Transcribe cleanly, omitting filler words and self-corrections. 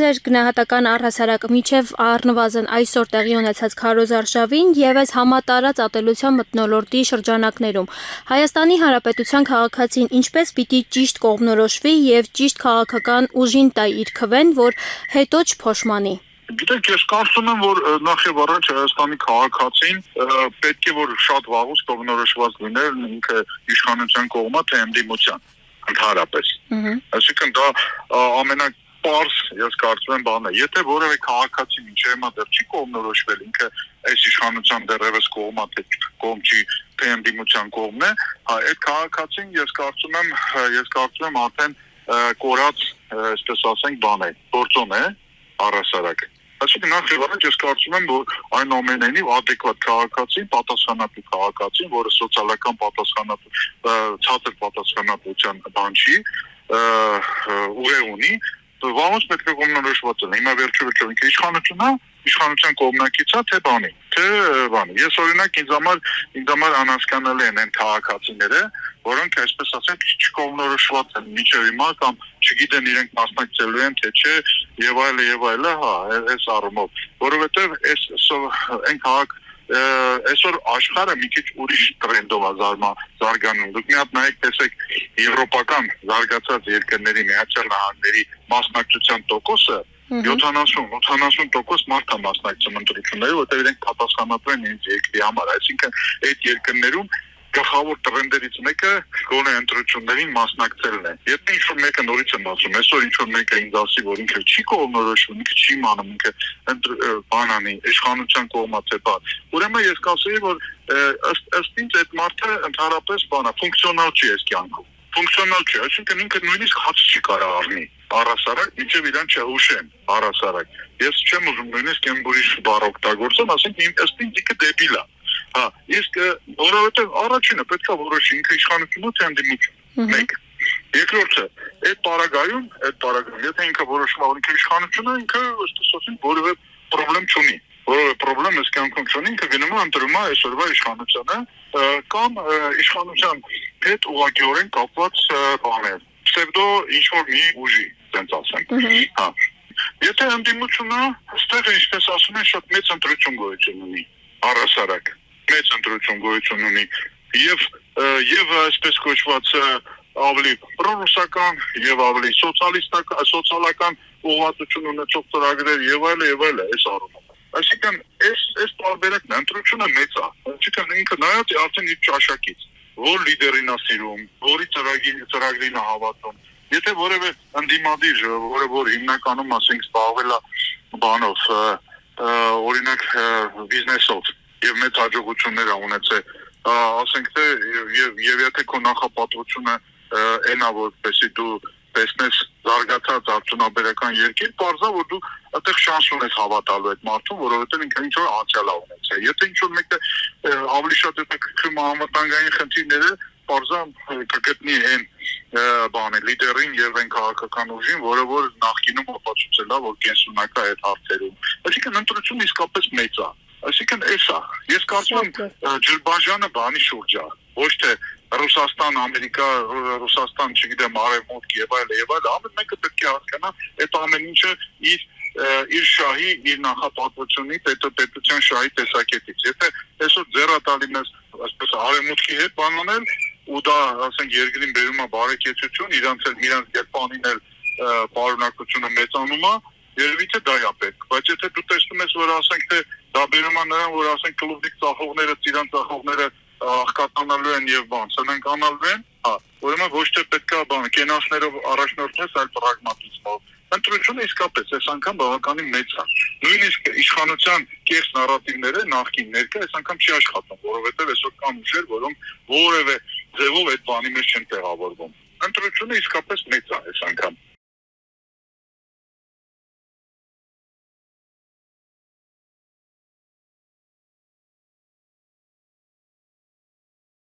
ձեր գնահատական առհասարակ մինչև առնվազն այսօր տեղի ունեցած քարոզարշավին եւ այս համատարած ատելության մթնոլորտի շրջանակներում Հայաստանի Հանրապետության քաղաքացին ինչպես պիտի ճիշտ կողմնորոշվի եւ ճիշտ քաղաքական ուժին տա իր քվեն, որ հետո չփոշմանի։ Գիտեք, ես կարծում եմ, որ նախ եւ առաջ Հայաստանի քաղաքացին պետք է որ շատ վաղուց կողմնորոշված լիներ ինքը իշխանության կողմա թե ընդդիմության ընդհանրապես։ Այսինքն դա ամենապարզ ես կարծում եմ բանը, եթե որևէ քաղաքացի մինչև հիմա դեռ չի կողմնորոշվել ինքը այս իշխանության դեռևս կողմա թե կողմ չի թե ընդդիմության կողմն է, այդ քաղաքացին ես կարծում եմ արդեն կորած, այսպես ասենք, բան է, գործոն է առհասարակ։ Այսինքն նախ եւ առաջ ես կարծում եմ, որ այնուամենայնիվ adekvat քաղաքացին, պատասխանատու քաղաքացին, որը սոցիալական ցածր պատասխանատվության բան չի, ուղեղ ունի, վաղուց պետք է կողմնորոշված լինի։ Հիմա վերջը ինքը իշխանության կողմնակից է, թե բանի։ Ես օրինակ ինձ համար անհասկանալի են այն քաղաքացիները, որոնք այսպես ասենք չկողմնորոշված են մինչև հիմա կամ չգիտեն իրենք մասնակցելու են թե չէ եւ այլը, այս առումով, որովհետեւ այսօր աշխարհը մի քիչ ուրիշ տրենդով է զարգանում։ Դուք մի հատ նայեք, տեսեք եվրոպական զարգացած երկրների Միացյալ Նահանգների մասնակցության տոկոսը 70-80% մարդ է մասնակցում ընտրությունների, որտեղ իրենք պատասխանատու են իրենց երկրի համար, այսինքն այդ երկրներում գլխավոր տրենդերից մեկը գոնե ընտրություններին մասնակցելն է։ Եթե ինչ-որ մեկը նորից եմ ասում, այսօր ինչ-որ մեկը ինձ ասի, որ ինքը չի կողմնորոշվում, ինքը չի մանում, ինքը բան անի, իշխանության կողմա թե բան, ուրեմն ես կասեի, որ ըստ ինձ այդ մարդը ընդհանրապես բան է, ֆունկցիոնալ չի այս կյանքում։ Ֆունկցիոնալ չի, այսինքն ինքը նույնիսկ հաց չի կարող առնի առհասարակ, մինչև իրան չհուշեն առհասարակ։ Ես չեմ ուզում նույնիսկ այն ուրիշ բառ օգտագործեմ, ասենք ըստ ինձ ինքը դեբիլ է։ Իսկ որովհետև առաջինը պետք է որոշի ինքը իշխանությունը թե ընդդիմություն։ Մեկ։ Երկրորդը, այդ պարագայում, եթե ինքը որոշում է, որ ինքը իշխանությունը, ինքը ըստ ասենք որևէ խնդրեմ չունի։ Որևէ խնդրեմ այս կյանքում չունի, ինքը գնում է ընտրում է այսօրվա իշխանությունը կամ իշխանության հետ ուղղակիորեն կապված բաներ։ Պսևդո ինչ-որ մի ուժի, տենց ասեմ։ Եթե ընդդիմությունը, այստեղ ինչպես ասում են, շատ մեծ ընտրություն գոյություն ունի, առհասարակ, մեծ ընտրություն գոյություն ունի եւ այսպես կոչված ավելի պրոռուսական եւ ավելի սոցիալական ուղղվածություն ունեցող ծրագրեր եւ այլը այս առումով։ Այսինքն այս տարբերակն ընտրությունը մեծ է, այսինքն ինքը նայած է արդեն իր ճաշակից, որ լիդերին է սիրում, որի ծրագրին է հավատում։ Եթե որևէ ընդդիմադիր, որ հիմնականում ասենք զբաղվել է բանով, օրինակ բիզնեսով եւ մեծ հաջողություններ ունեցել, ասենք թե եւ եթե քո նախապատվությունը այնա որպեսի դու տեսնես զարգացած արդյունաբերական երկիր, բարձա որ դու այդտեղ շանս ունես հավատալու այդ մարդուն, որովհետեւ ինքը ինչ որ անցյալ է ունեցել։ Եթե ինչ որ մեկը ավելի շատ հետաքրքրում է անվտանգային խնդիրները, բարձա կգտնի այն բանը լիդերին եւ այն քաղաքական ուժին, որը նախկինում ապացուցել է, որ կենսունակ է այդ հարցերում։ Այսինքն ընտրությունը իսկապես մեծ է։ Այսինքն էս է։ Ես կարծում եմ ջրբաժանը բանի շուրջ է, ոչ թե Ռուսաստան, Ամերիկա, Ռուսաստան, չգիտեմ, Արևմուտք եւ այլն, ամեն մեկը պետք է հասկանա այդ ամեն ինչը իր շահի, իր նախապատվությունի, պետության շահի տեսակետից։ Եթե այսօր ձեռատալինես, այսպես Արևմուտքի հետ բանանել, ու դա, ասենք, երկրին բերում է բարեկեցություն, իրանց երբանին էլ պարունակությունը մեծանում է, երևի թե դա է պետք, բայց եթե դու տեսնում ես, որ ասենք թե դա բերում է նրան, որ ասենք կլուբիկ ծախողները, ծիրան ծախողները աղքատանալու են եւ սնանկանալու են, ուրեմն ոչ թե պետք է կենացներով առաջնորդես, այլ պրագմատիզմով։ Ընտրությունը իսկապես այս անգամ բավականին մեծ է։ Նույնիսկ իշխանության կեղծ նարատիվները նախկին ներկա այս անգամ չի աշխատում, որովհետեւ այսօր կան ուժեր, որոնք որևէ ձևով այդ բանի մեջ չեն տեղավորվում։ Ընտրությունը իսկապես մեծ է այս անգամ։